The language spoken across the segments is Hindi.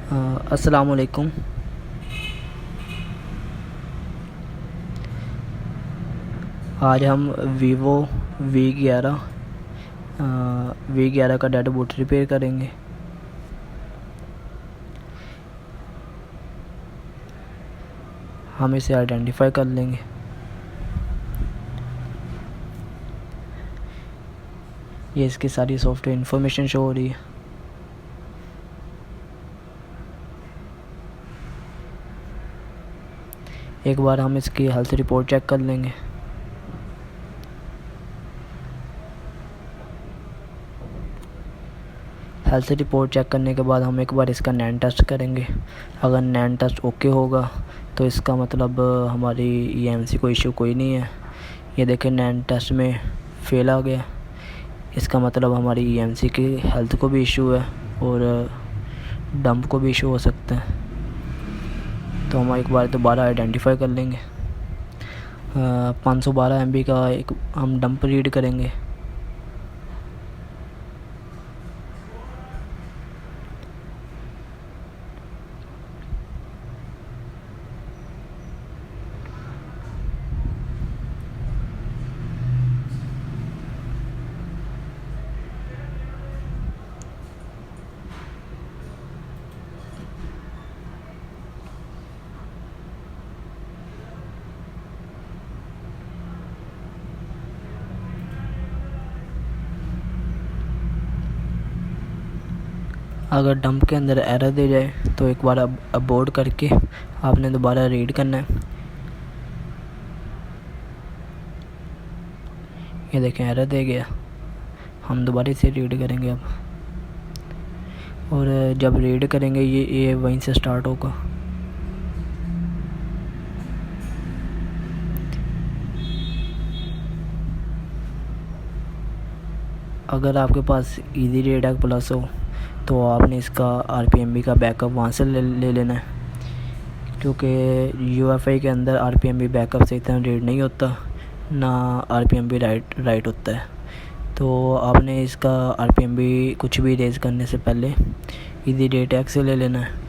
अस्सलाम वालेकुम। आज हम वीवो वी11 का डेड बूट रिपेयर करेंगे। हम इसे आइडेंटिफाई कर लेंगे। ये इसकी सारी सॉफ्टवेयर इंफॉर्मेशन शो हो रही है। एक बार हम इसकी हेल्थ रिपोर्ट चेक कर लेंगे। हेल्थ रिपोर्ट चेक करने के बाद हम एक बार इसका नैन टेस्ट करेंगे। अगर नैन टेस्ट ओके होगा तो इसका मतलब हमारी ईएमसी को इशू कोई नहीं है। ये देखें, नैन टेस्ट में फेल आ गया। इसका मतलब हमारी ईएमसी की हेल्थ को भी इशू है और डंप को भी इशू हो सकता है। तो हम एक बार दोबारा आइडेंटिफाई कर लेंगे। 512 MB का एक हम डंप रीड करेंगे। अगर डंप के अंदर एरर दे जाए तो एक बार अबॉर्ट करके आपने दोबारा रीड करना है। ये देखें, एरर दे गया। हम दोबारा से रीड करेंगे अब, और जब रीड करेंगे ये वहीं से स्टार्ट होगा। अगर आपके पास इजी रीड प्लस हो तो आपने इसका RPMB का बैकअप वहाँ से ले लेना है, क्योंकि UEFI के अंदर RPMB बैकअप से इतना रीड नहीं होता, ना RPMB राइट होता है। तो आपने इसका RPMB कुछ भी रेज़ करने से पहले इजी रीड टैग से ले लेना है।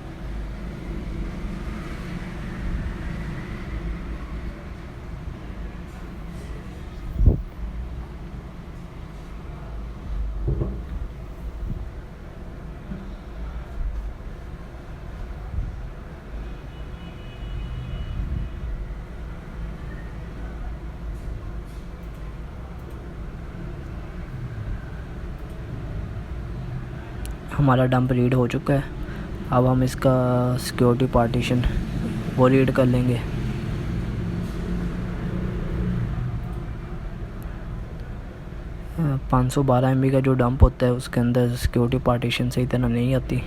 हमारा डंप रीड हो चुका है। अब हम इसका सिक्योरिटी पार्टीशन वो रीड कर लेंगे। अ, 512 MB का जो डंप होता है उसके अंदर सिक्योरिटी पार्टीशन सही तरह नहीं आती,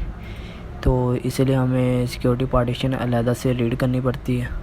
तो इसलिए हमें सिक्योरिटी पार्टीशन अलहदा से रीड करनी पड़ती है।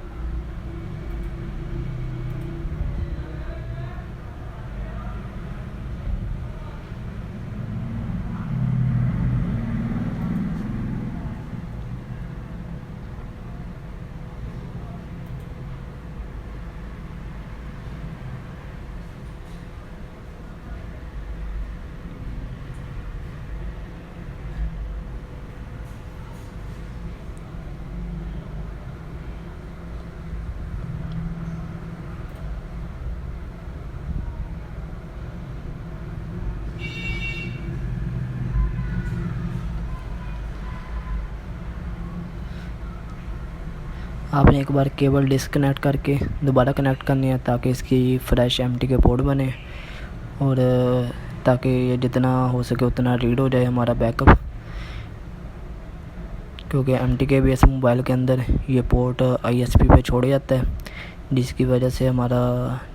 आपने एक बार केबल डिस्कनेक्ट करके दोबारा कनेक्ट करनी है, ताकि इसकी फ्रेश एम्प्टी के पोर्ट बने, और ताकि ये जितना हो सके उतना रीड हो जाए हमारा बैकअप। क्योंकि MTKBS मोबाइल के अंदर ये पोर्ट ISP पे छोड़ जाता है, जिसकी वजह से हमारा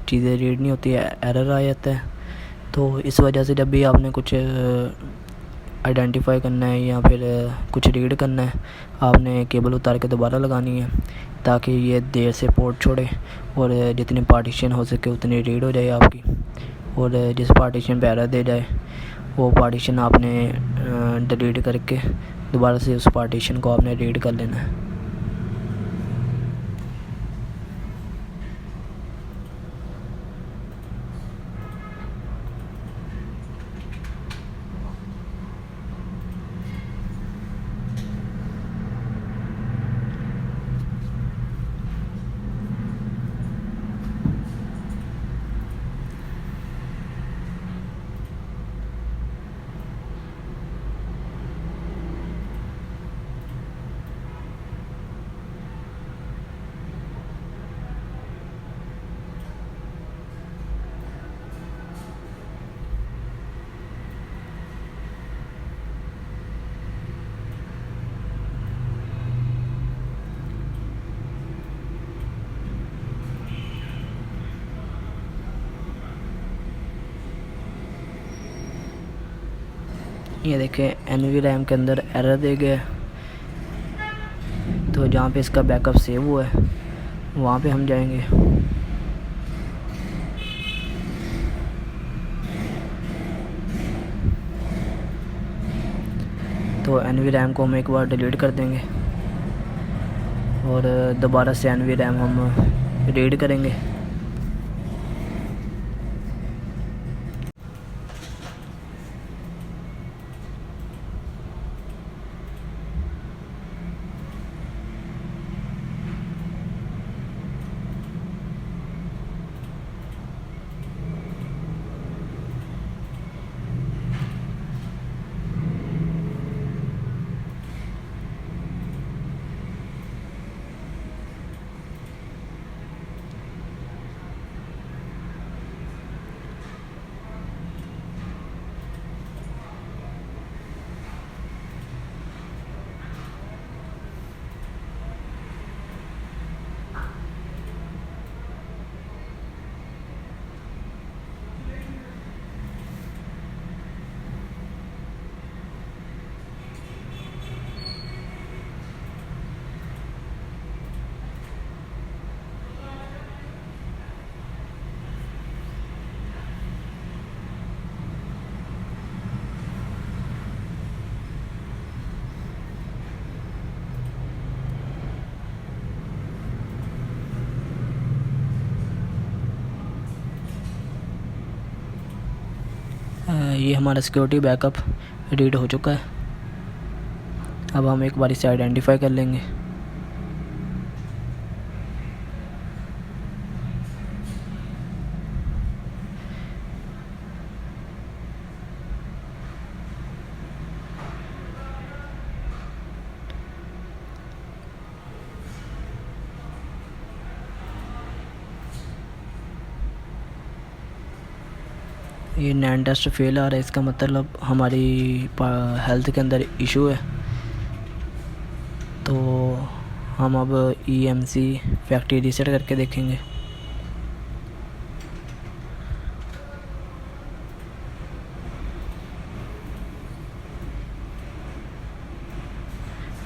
चीज़ें रीड नहीं होती है, एरर आ जाता है। तो इस वजह से जब भी आपने कुछ आइडेंटिफाई करना है या फिर कुछ रीड करना है, आपने केबल उतार के दोबारा लगानी है, ताकि ये देर से पोर्ट छोड़े और जितनी पार्टीशन हो सके उतनी रीड हो जाए आपकी। और जिस पार्टीशन पे एरर दे जाए वो पार्टीशन आपने डिलीट करके दोबारा से उस पार्टीशन को आपने रीड कर लेना है। ये देखें एनवी रैम के अंदर एरर दे गया है। तो जहाँ पे इसका बैकअप सेव हुआ है वहाँ पे हम जाएंगे। तो एनवी रैम को हम एक बार डिलीट कर देंगे और दोबारा से एनवी रैम हम रीड करेंगे। ये हमारा सिक्योरिटी बैकअप रीड हो चुका है। अब हम एक बार इसे आइडेंटिफाई कर लेंगे। ये नैन टेस्ट फेल आ रहा है, इसका मतलब हमारी हेल्थ के अंदर इशू है। तो हम अब EMC फैक्ट्री रीसेट करके देखेंगे।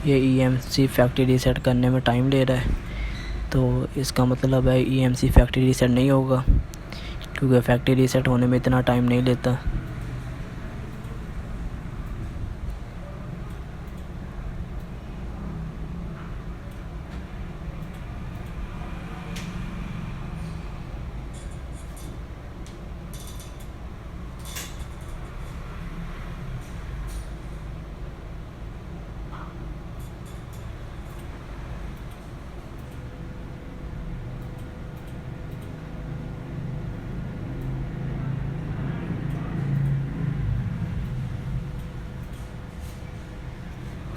ये EMC फैक्ट्री रीसेट करने में टाइम ले रहा है, तो इसका मतलब है EMC फैक्ट्री रीसेट नहीं होगा, क्योंकि फैक्ट्री रीसेट होने में इतना टाइम नहीं लेता।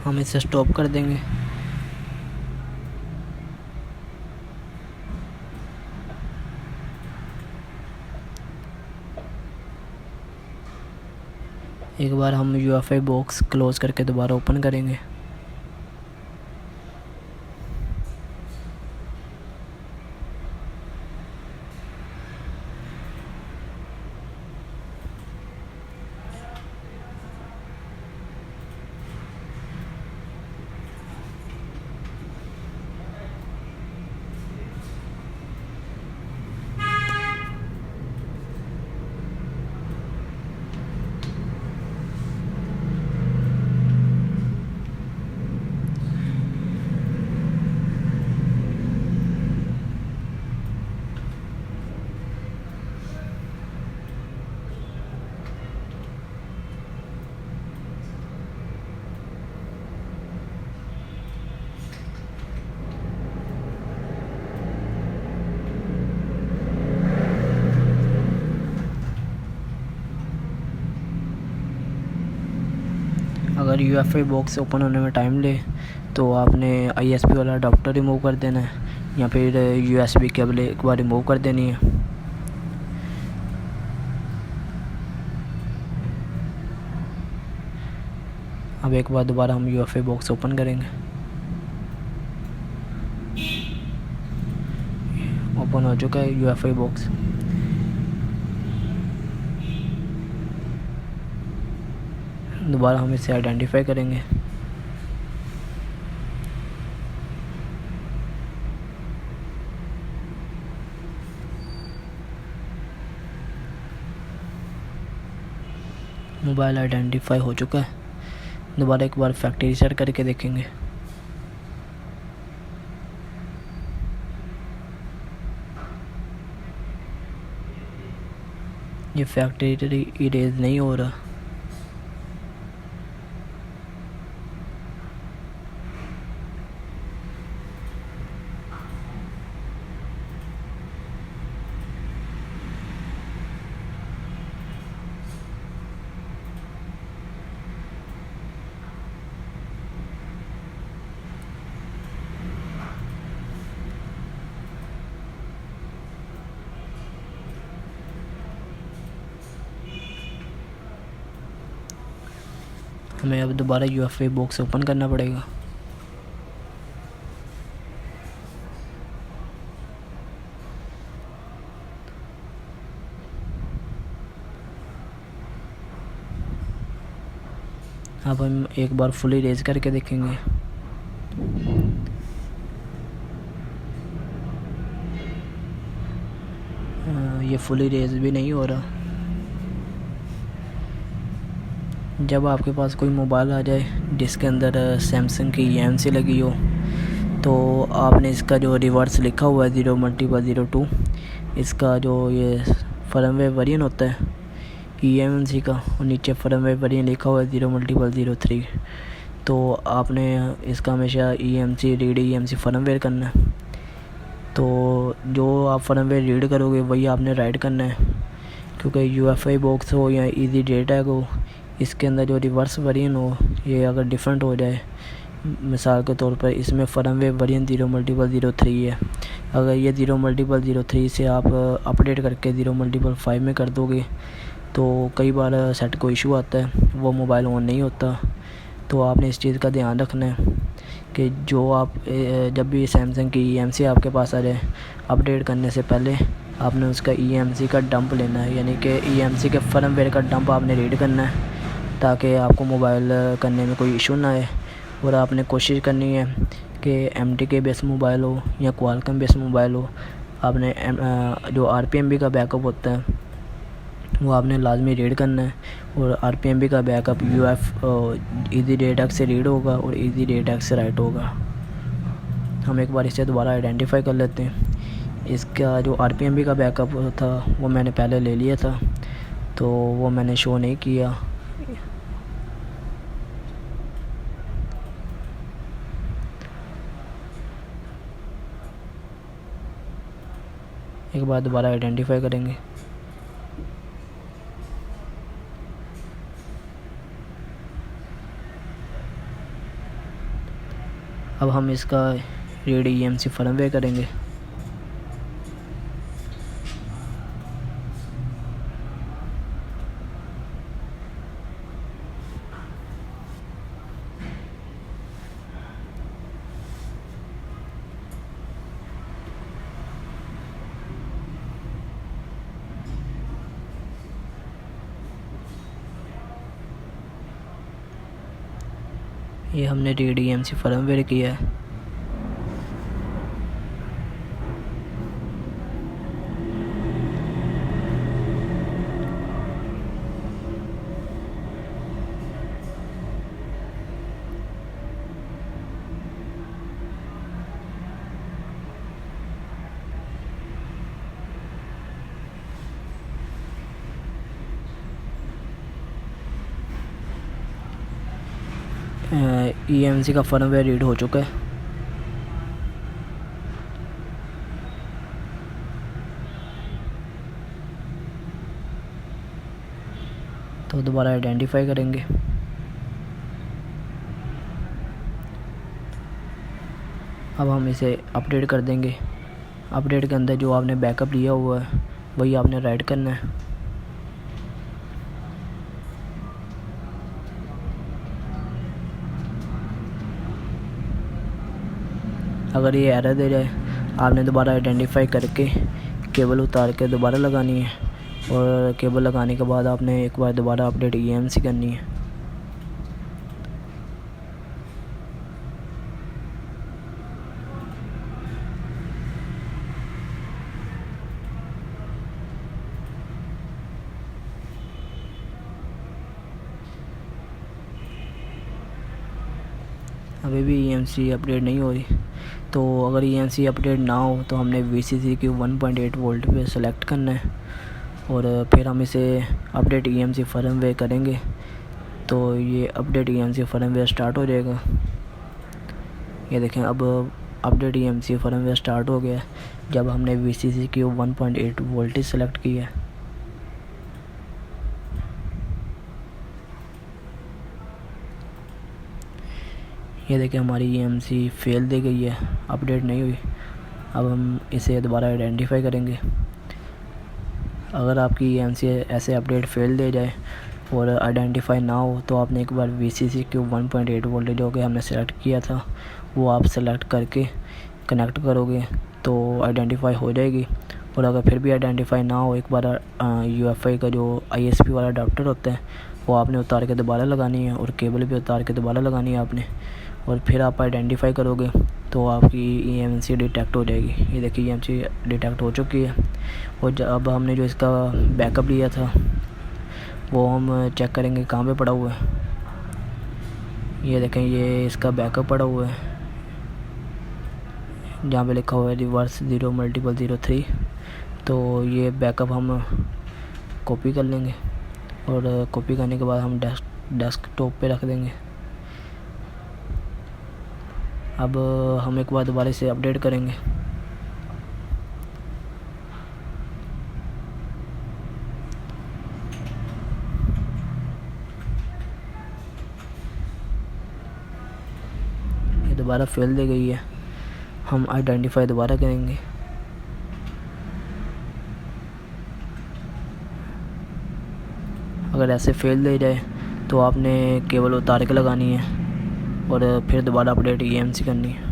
हम इसे स्टॉप कर देंगे। एक बार हम UEFI बॉक्स क्लोज़ करके दोबारा ओपन करेंगे। अगर UEFI बॉक्स ओपन होने में टाइम ले तो आपने ISP वाला अडॉप्टर रिमूव कर देना है या फिर USB केबल एक बार रिमूव कर देनी है। अब एक बार दोबारा हम UEFI बॉक्स ओपन करेंगे। ओपन हो चुका है UEFI बॉक्स। दोबारा हम इसे आइडेंटिफाई करेंगे। मोबाइल आइडेंटिफाई हो चुका है। दोबारा एक बार फैक्ट्री रीसेट करके देखेंगे। ये फैक्ट्री इरेज नहीं हो रहा। हमें अब दोबारा यूएफए बॉक्स ओपन करना पड़ेगा। अब हम एक बार फुली रेज करके देखेंगे। ये फुली रेज भी नहीं हो रहा। जब आपके पास कोई मोबाइल आ जाए जिसके अंदर सैमसंग की EMC लगी हो, तो आपने इसका जो रिवर्स लिखा हुआ है 0x02, इसका जो ये फर्मवेयर वेरिएंट होता है EMC का, और नीचे फर्मवेयर वेरिएंट लिखा हुआ है 0x03, तो आपने इसका हमेशा EMC रीड EMC फर्मवेयर करना है। तो जो आप फर्मवेयर रीड करोगे वही आपने राइट करना है, क्योंकि UFI बॉक्स हो या इजी डे टैग हो, इसके अंदर जो रिवर्स वेरिएंट हो ये अगर डिफरेंट हो जाए, मिसाल के तौर पर इसमें फर्मवेयर वेरिएंट 0x03 है, अगर ये 0x03 से आप अपडेट करके 0x5 में कर दोगे तो कई बार सेट को इशू आता है, वो मोबाइल ऑन नहीं होता। तो आपने इस चीज़ का ध्यान रखना है कि जो आप जब भी सैमसंग की EMC आपके पास आ जाए, अपडेट करने से पहले आपने उसका EMC का डंप लेना है, यानी कि EMC के फर्मवेयर का डंप आपने रीड करना है, ताकि आपको मोबाइल करने में कोई इशू ना आए। और आपने कोशिश करनी है कि MTK बेस मोबाइल हो या क्वालकॉम बेस मोबाइल हो, आपने जो RPMB का बैकअप होता है वो आपने लाजमी रीड करना है। और RPMB का बैकअप इजी डे टैग से रीड होगा और इजी डे टैग से राइट होगा। हम एक बार इसे दोबारा आइडेंटिफाई कर लेते हैं। इसका जो RPMB का बैकअप था वो मैंने पहले ले लिया था, तो वो मैंने शो नहीं किया। एक बार दोबारा आइडेंटिफाई करेंगे। अब हम इसका रीड EMC फर्मवेयर करेंगे। ये हमने रीड EMC फर्मवेयर किया है। EMC का फर्मवेयर रीड हो चुका है। तो दोबारा आइडेंटिफाई करेंगे। अब हम इसे अपडेट कर देंगे। अपडेट के अंदर जो आपने बैकअप लिया हुआ है वही आपने राइट करना है। अगर ये एरर दे जाए, आपने दोबारा आइडेंटिफाई करके केबल उतार के दोबारा लगानी है, और केबल लगाने के बाद आपने एक बार दोबारा अपडेट EMC करनी है। अभी भी EMC अपडेट नहीं हो रही। तो अगर EMC अपडेट ना हो तो हमने VCC को 1.8 वोल्ट पे सेलेक्ट करना है और फिर हम इसे अपडेट EMC फर्मवेयर करेंगे तो ये अपडेट EMC फर्मवेयर स्टार्ट हो जाएगा। ये देखें, अब अपडेट EMC फर्मवेयर स्टार्ट हो गया जब हमने VCC की 1.8 वोल्टेज सेलेक्ट की है। ये देखिए, हमारी EMC फेल दे गई है, अपडेट नहीं हुई। अब हम इसे दोबारा आइडेंटिफाई करेंगे। अगर आपकी EMC ऐसे अपडेट फेल दे जाए और आइडेंटिफाई ना हो तो आपने एक बार VCC की 1.8 वोल्टेज जो कि हमने सेलेक्ट किया था वो आप सेलेक्ट करके कनेक्ट करोगे तो आइडेंटिफाई हो जाएगी। और अगर फिर भी आइडेंटिफाई ना हो, एक बार UFI का जो ISP वाला अडाप्टर होता है वो आपने उतार के दोबारा लगानी है और केबल भी उतार के दोबारा लगानी है आपने, और फिर आप आइडेंटिफाई करोगे तो आपकी EMC डिटेक्ट हो जाएगी। ये देखिए, EMC डिटेक्ट हो चुकी है। और अब हमने जो इसका बैकअप लिया था वो हम चेक करेंगे कहाँ पे पड़ा हुआ है। ये देखें, ये इसका बैकअप पड़ा हुआ है जहाँ पे लिखा हुआ है रिवर्स 0 मल्टीपल 03। तो ये बैकअप हम कॉपी कर लेंगे और कॉपी करने के बाद हम डेस्कटॉप पे रख देंगे। अब हम एक बार दोबारा से अपडेट करेंगे। ये दोबारा फेल दे गई है, हम आइडेंटिफाई दोबारा करेंगे। अगर ऐसे फेल दे जाए तो आपने केबल उतार के लगानी है और फिर दोबारा अपडेट EMC करनी है।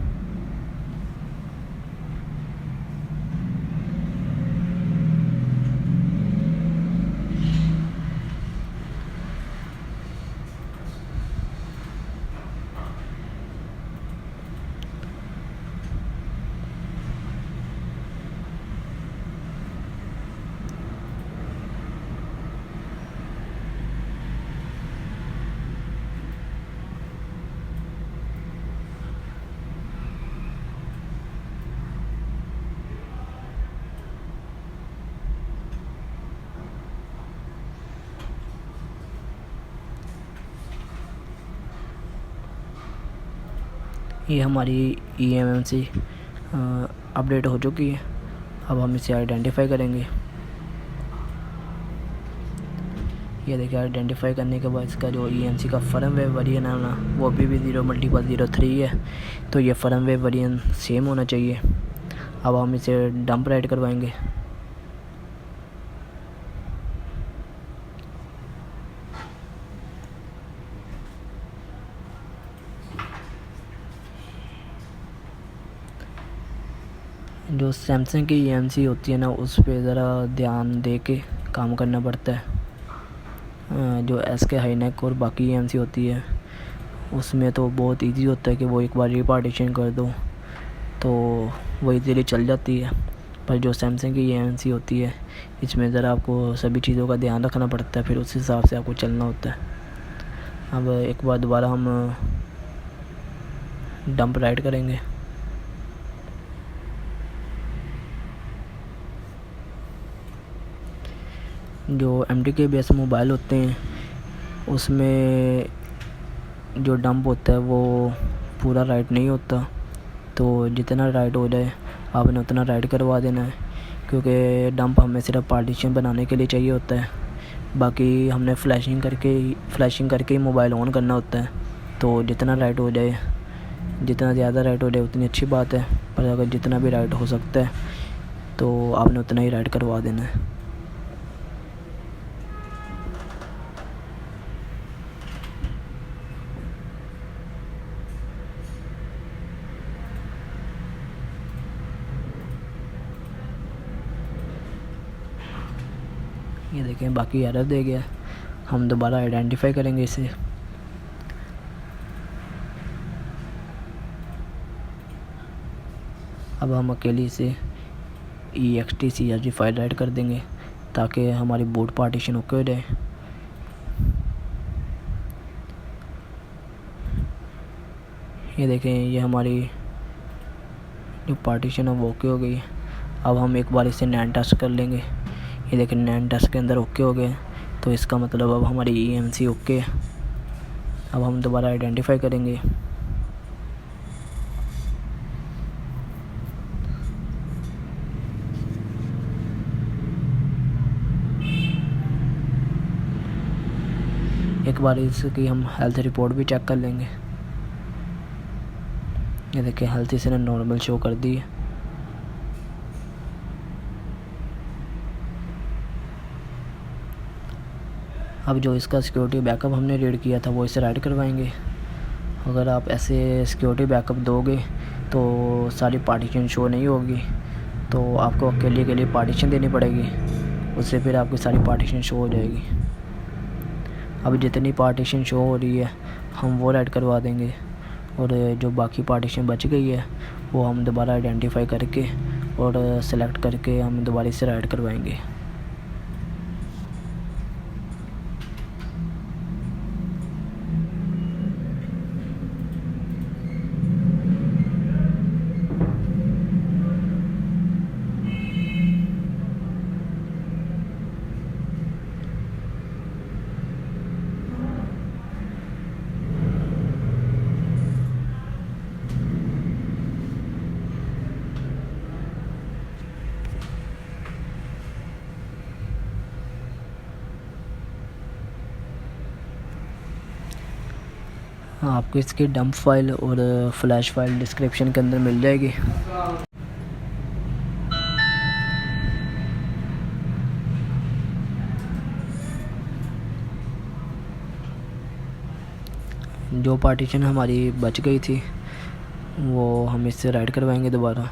ये हमारी EMC अपडेट हो चुकी है। अब हम इसे आइडेंटिफाई करेंगे। ये देखिए, आइडेंटिफाई करने के बाद इसका जो EMC का फर्मवेयर वेरिएंट है ना वो अभी भी 0 मल्टीपल 03 है। तो ये फर्मवेयर वेरिएंट सेम होना चाहिए। अब हम इसे डंप राइट करवाएंगे। जो सैमसंग की EMC होती है ना उस पर ज़रा ध्यान दे के काम करना पड़ता है। जो SK हाईनेक और बाकी EMC होती है उसमें तो बहुत इजी होता है कि वो एक बार रिपार्टीशन कर दो तो वो इजीली चल जाती है। पर जो सैमसंग की EMC होती है इसमें ज़रा आपको सभी चीज़ों का ध्यान रखना पड़ता है, फिर उस हिसाब से आपको चलना होता है। अब एक बार दोबारा हम डंप राइट करेंगे। जो MTK बेस मोबाइल होते हैं उसमें जो डंप होता है वो पूरा राइट नहीं होता, तो जितना राइट हो जाए आपने उतना राइट करवा देना है, क्योंकि डंप हमें सिर्फ पार्टीशन बनाने के लिए चाहिए होता है। बाकी हमने फ्लैशिंग करके ही मोबाइल ऑन करना होता है। तो जितना राइट हो जाए, जितना ज़्यादा राइट हो जाए उतनी अच्छी बात है, पर अगर जितना भी राइट हो सकता है तो आपने उतना ही राइट करवा देना है। ये देखें, बाकी एरर दे गया। हम दोबारा आइडेंटिफाई करेंगे इसे। अब हम अकेले इसे EXT/CSV फाइल राइट कर देंगे ताकि हमारी बूट पार्टीशन ओके हो जाए। ये देखें, ये हमारी जो पार्टीशन है वो ओके हो गई है। अब हम एक बार इसे नैन टेस्ट कर लेंगे। ये देखें, नैन टेस्ट के अंदर ओके हो गए, तो इसका मतलब अब हमारी EMC ओके है। अब हम दोबारा आइडेंटिफाई करेंगे। एक बार इसकी हम हेल्थ रिपोर्ट भी चेक कर लेंगे। ये देखिए, हेल्थ इसने नॉर्मल शो कर दी है। अब जो इसका सिक्योरिटी बैकअप हमने रीड किया था वो इसे राइट करवाएंगे। अगर आप ऐसे सिक्योरिटी बैकअप दोगे तो सारी पार्टीशन शो नहीं होगी, तो आपको अकेले पार्टीशन देनी पड़ेगी, उससे फिर आपकी सारी पार्टीशन शो हो जाएगी। अब जितनी पार्टीशन शो हो रही है हम वो राइट करवा देंगे, और जो बाकी पार्टीशन बच गई है वो हम दोबारा आइडेंटिफाई करके और सेलेक्ट करके हम दोबारा इसे राइट करवाएंगे। आपको इसकी डंप फाइल और फ्लैश फाइल डिस्क्रिप्शन के अंदर मिल जाएगी। जो पार्टीशन हमारी बच गई थी वो हम इससे राइट करवाएंगे दोबारा।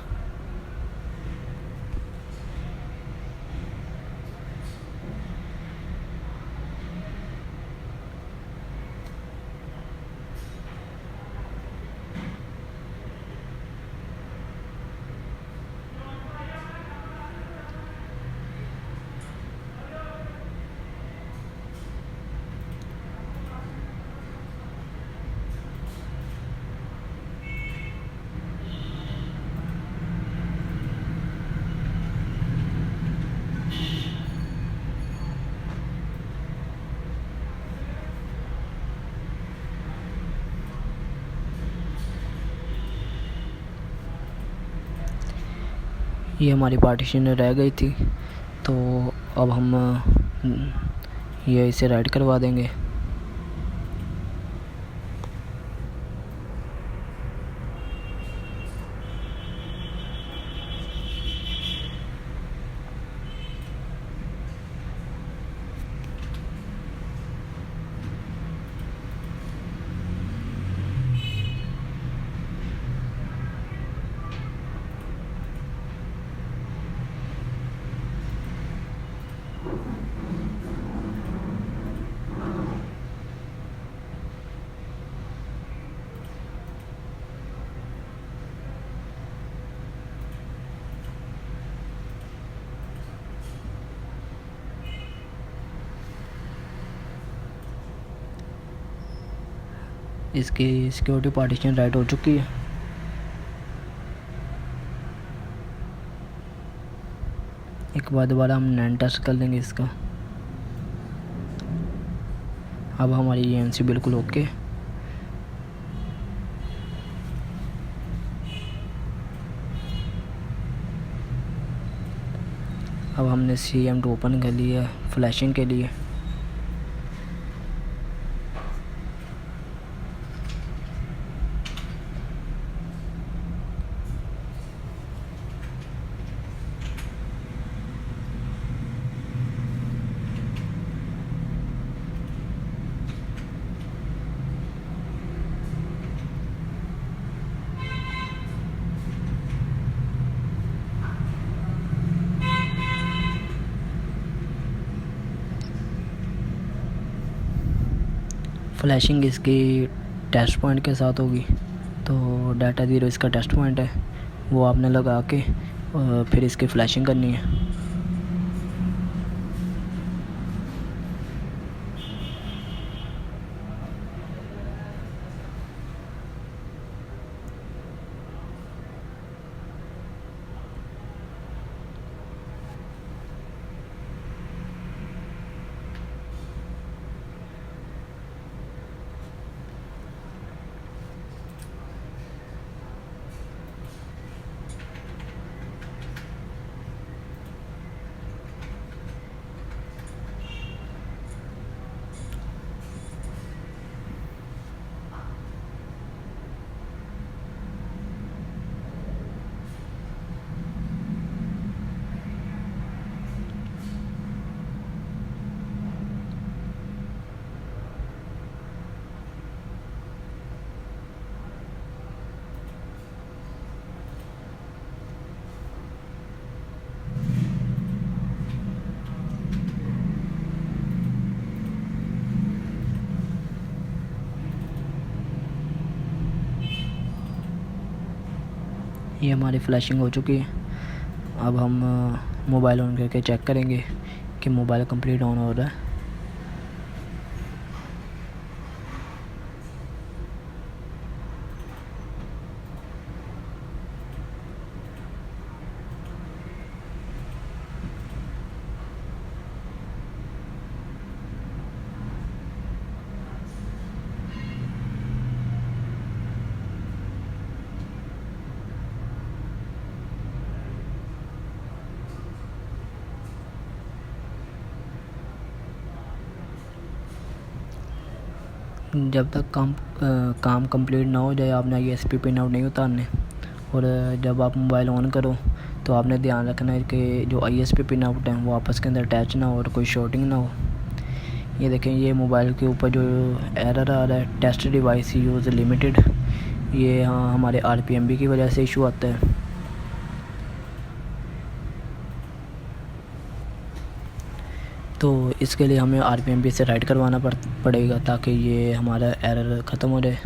ये हमारी पार्टीशन रह गई थी, तो अब हम ये इसे राइट करवा देंगे। इसकी सिक्योरिटी पार्टीशन राइट हो चुकी है। एक बार दोबारा हम नैन टेस्ट कर लेंगे इसका। अब हमारी EMC बिल्कुल ओके। अब हमने CM2 ओपन कर लिया फ्लैशिंग के लिए। फ्लैशिंग इसकी टेस्ट पॉइंट के साथ होगी, तो डाटा ज़ीरो इसका टेस्ट पॉइंट है, वो आपने लगा के फिर इसकी फ्लैशिंग करनी है। ये हमारी फ्लैशिंग हो चुकी है। अब हम मोबाइल ऑन करके चेक करेंगे कि मोबाइल कंप्लीट ऑन हो रहा है। जब तक काम कंप्लीट ना हो जाए आपने ISP पिन आउट नहीं उतारने। और जब आप मोबाइल ऑन करो तो आपने ध्यान रखना है कि जो ISP पिन आउट है वो आपस के अंदर अटैच ना हो और कोई शॉर्टिंग ना हो। ये देखें, ये मोबाइल के ऊपर जो एरर आ रहा है, टेस्ट डिवाइस यूज़ लिमिटेड, ये हमारे RPMB की वजह से इशू आता है। तो इसके लिए हमें RPMB से राइट करवाना पड़ेगा ताकि ये हमारा एरर ख़त्म हो जाए।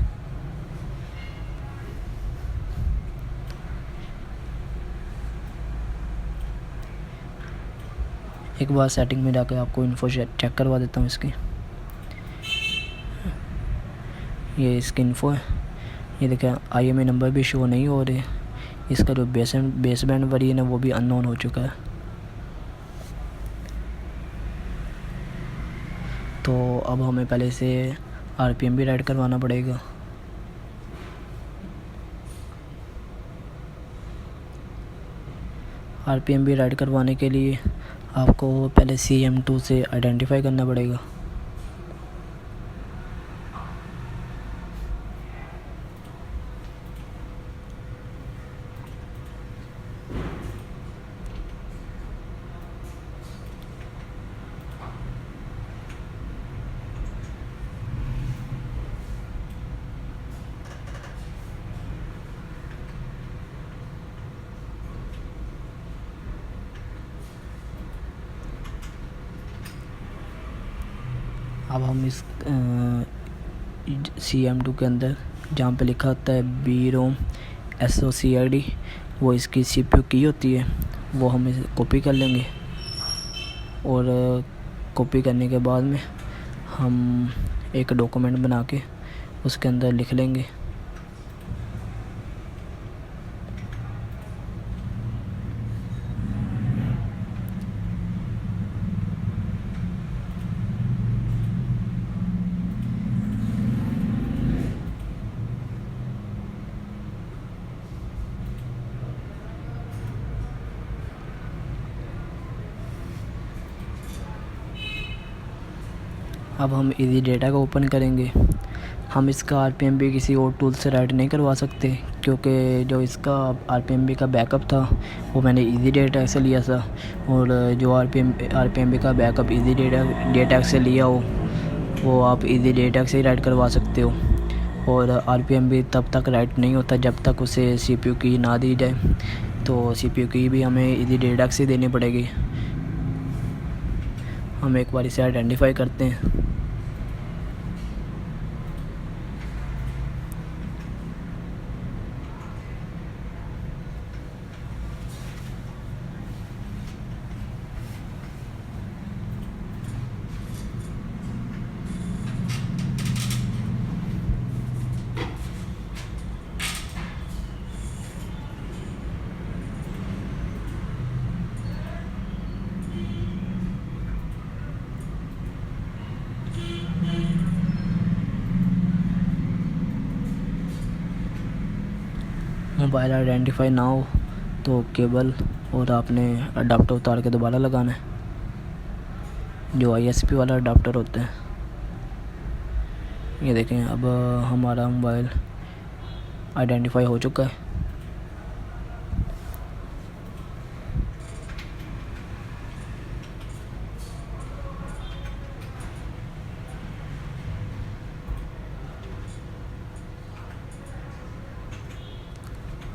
एक बार सेटिंग में जाकर आपको इन्फो चेक करवा देता हूँ इसकी। ये इसकी इन्फो है। ये देखें, IMEI नंबर भी शो नहीं हो रहे। इसका जो बेस बैंड वेरिएंट है वो भी अननोन हो चुका है। तो अब हमें पहले से RPMB राइट करवाना पड़ेगा। RPMB राइट करवाने के लिए आपको पहले CM2 से आइडेंटिफाई करना पड़ेगा। अब हम इस CM2 के अंदर जहाँ पे लिखा होता है BROM SOCID, वो इसकी CPU की होती है, वो हम इसे कॉपी कर लेंगे। और कॉपी करने के बाद में हम एक डॉक्यूमेंट बना के उसके अंदर लिख लेंगे। अब हम इजी डेटा को ओपन करेंगे। हम इसका RPMB किसी और टूल से राइट नहीं करवा सकते, क्योंकि जो इसका RPMB का बैकअप था वो मैंने इजी डेटा से लिया था। और जो RPMB का बैकअप इजी डेटा से लिया हो वो आप इजी डेटा से ही राइट करवा सकते हो। और RPMB तब तक राइट नहीं होता जब तक उसे CPU की ना दी जाए। तो CPU की भी हमें इजी डेटा से देनी पड़ेगी। हम एक बार इसे आइडेंटिफाई करते हैं। मोबाइल आइडेंटिफाई ना हो तो केबल और आपने अडाप्टर उतार के दोबारा लगाना है, जो ISP वाला अडाप्टर होता है। ये देखें, अब हमारा मोबाइल आइडेंटिफाई हो चुका है।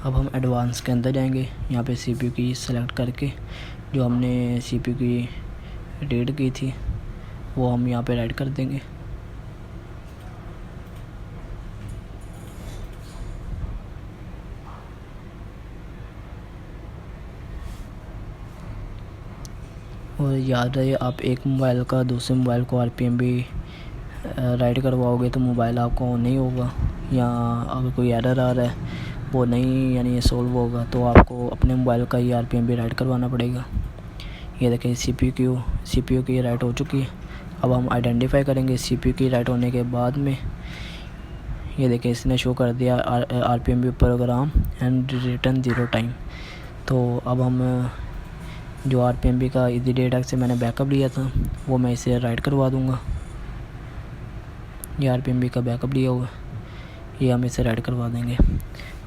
अब हम एडवांस के अंदर जाएंगे। यहाँ पे CPU की सेलेक्ट करके जो हमने CPU की रीड की थी वो हम यहाँ पे राइट कर देंगे। और याद रहे, आप एक मोबाइल का दूसरे मोबाइल को RPM भी राइट करवाओगे तो मोबाइल आपका ऑन नहीं होगा, या अगर कोई एरर आ रहा है वो नहीं यानी सोल्व होगा, तो आपको अपने मोबाइल का ही RPM भी राइट करवाना पड़ेगा। ये देखें CPU की राइट हो चुकी है। अब हम आइडेंटिफाई करेंगे CPU की राइट होने के बाद में। ये देखें इसने शो कर दिया RPM भी प्रोग्राम एंड रिटर्न 0 टाइम। तो अब हम जो RPM का इजी डेटा से मैंने बैकअप लिया था वो मैं इसे राइट करवा दूंगा। ये RPM का बैकअप लिया हुआ, ये हम इसे राइट करवा देंगे।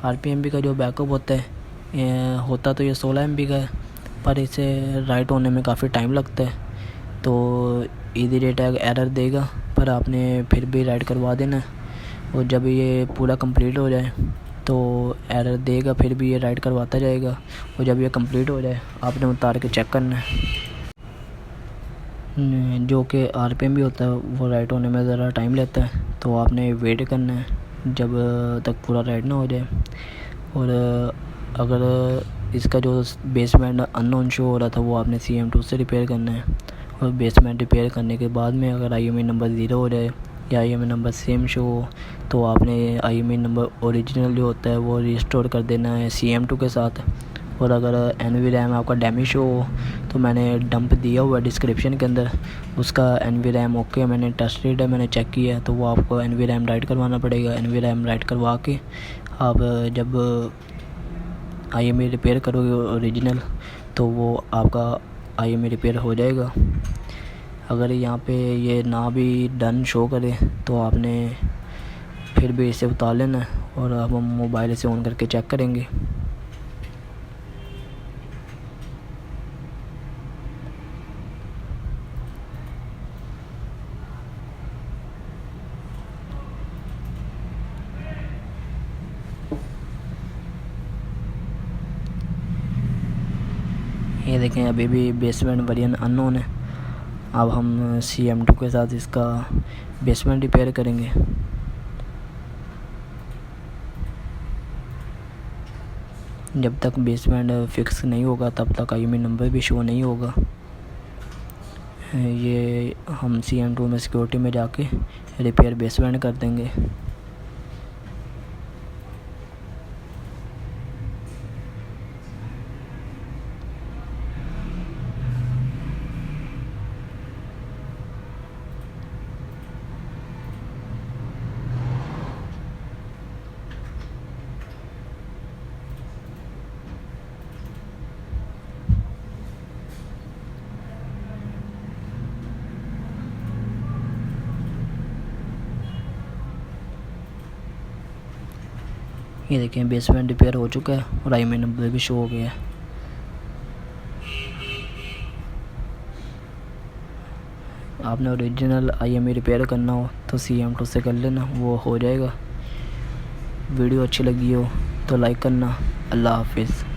RPM का जो बैकअप होता है होता तो ये 16 MB का है, पर इसे राइट होने में काफ़ी टाइम लगता है। तो इजी डेटा एरर देगा, पर आपने फिर भी राइट करवा देना है। और जब ये पूरा कंप्लीट हो जाए तो एरर देगा, फिर भी ये राइट करवाता जाएगा। और जब ये कंप्लीट हो जाए आपने उतार के चेक करना है। जो कि RPM भी होता है वो राइट होने में ज़रा टाइम लेता है, तो आपने वेट करना है जब तक पूरा राइट ना हो जाए। और अगर इसका जो बेसबैंड अननोन शो हो रहा था वो आपने CM2 से रिपेयर करना है। और बेसबैंड रिपेयर करने के बाद में अगर IMEI नंबर 0 हो जाए या IMEI नंबर सेम शो हो, तो आपने IMEI नंबर ओरिजिनल जो होता है वो रिस्टोर कर देना है CM2 के साथ। और अगर NVRAM आपका डैमेज हो तो मैंने डंप दिया हुआ है डिस्क्रिप्शन के अंदर, उसका NVRAM ओके मैंने टेस्टेड है, मैंने चेक किया है। तो वो आपको NVRAM राइट करवाना पड़ेगा। NVRAM राइट करवा के आप जब IMEI रिपेयर करोगे ओरिजिनल, तो वो आपका IMEI रिपेयर हो जाएगा। अगर यहाँ पे ये ना भी डन शो करे तो आपने फिर भी इसे उतार लेना है और अब हम मोबाइल से ऑन करके चेक करेंगे। ये देखें अभी भी बेसबैंड वेरिएंट अननोन है। अब हम CM2 के साथ इसका बेसबैंड रिपेयर करेंगे। जब तक बेसबैंड फिक्स नहीं होगा तब तक IMEI नंबर भी शो नहीं होगा। ये हम CM2 में सिक्योरिटी में जाके रिपेयर बेसबैंड कर देंगे। ये देखें बेसबैंड रिपेयर हो चुका है और IMEI नंबर भी शो हो गया है। आपने ओरिजिनल IMEI रिपेयर करना हो तो CM2 से कर लेना, वो हो जाएगा। वीडियो अच्छी लगी हो तो लाइक करना। अल्लाह हाफिज़।